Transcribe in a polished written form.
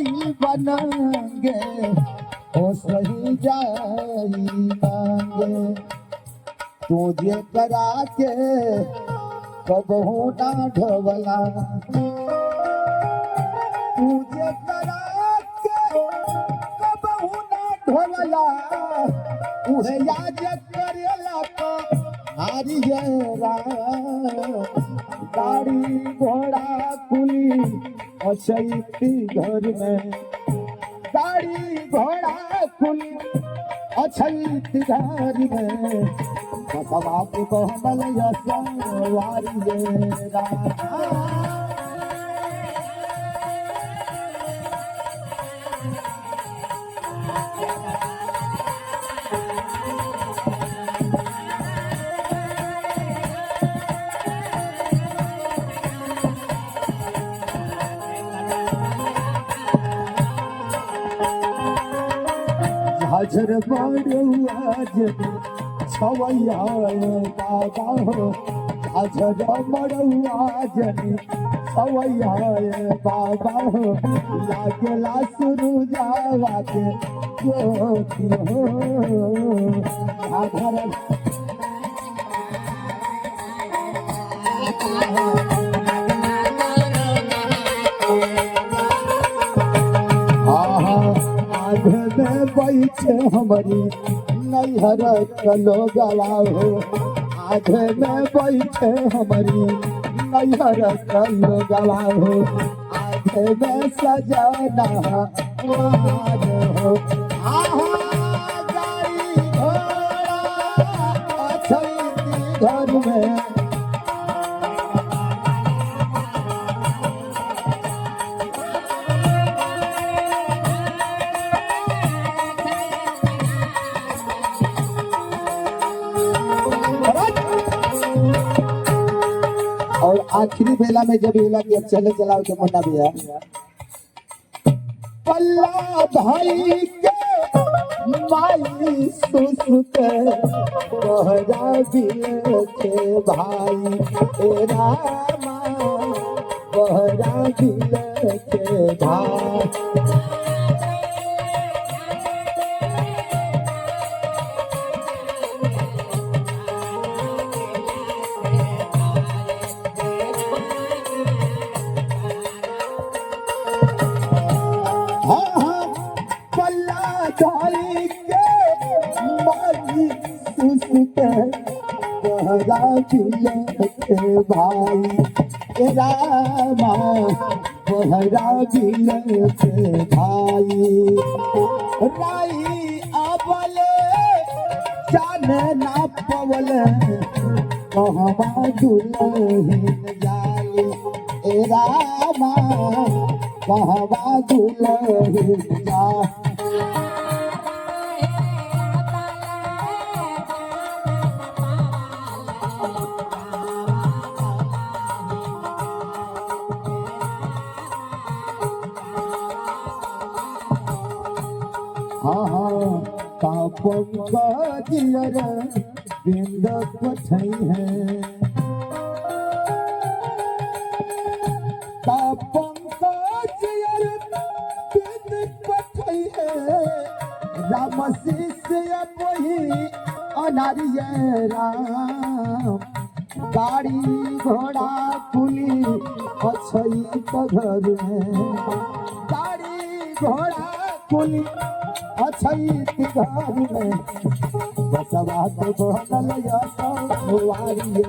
माई बनंगे ओ सही जाई मांगे तुझे करा के कबहू ना ढोवला तुझे करा के कबहू ना ढोवला उहे याद करेला तो हारियरा गाड़ी घोड़ा कुली अछैती घर में गाड़ी घोड़ा कुली अछैती घर में बसवा के बहमल यसवारियरा झाझर बड़ुआ छवैया बाबा हो झाझर बड़ुआ छवैया बाबा हो लागला शुरू जावा के हो झाझर में बैठे हमारी नैहर कलो गलाओ आधे में बैठे हमारी नैहर कलो गलाओ आधे में सजना हो गाड़ी घोड़ा अछैती घर में और आखिरी बेला में जब इला के चले चलाओ के मुन्ना भैया पल्ला भाई के माई सुसुते बहरा बिल के भाई तेरा माँ बहरा बिल के भाई भाई के माई सुसुते बहरा बिल के भाई रामा बहरा बिल के भाई राई अबले जाने ना पवले कहवा दुल्हन जाई रामा कहवा दुल्हन जाई पंकजियर बिंद पछई है पंकजियर बिंद पछई है राम शिष्य वही अनारिय राम गाड़ी घोड़ा पुली अछई घर में गाड़ी घोड़ा पुली अछैती घर में बसवा के बहल यसवारियरा।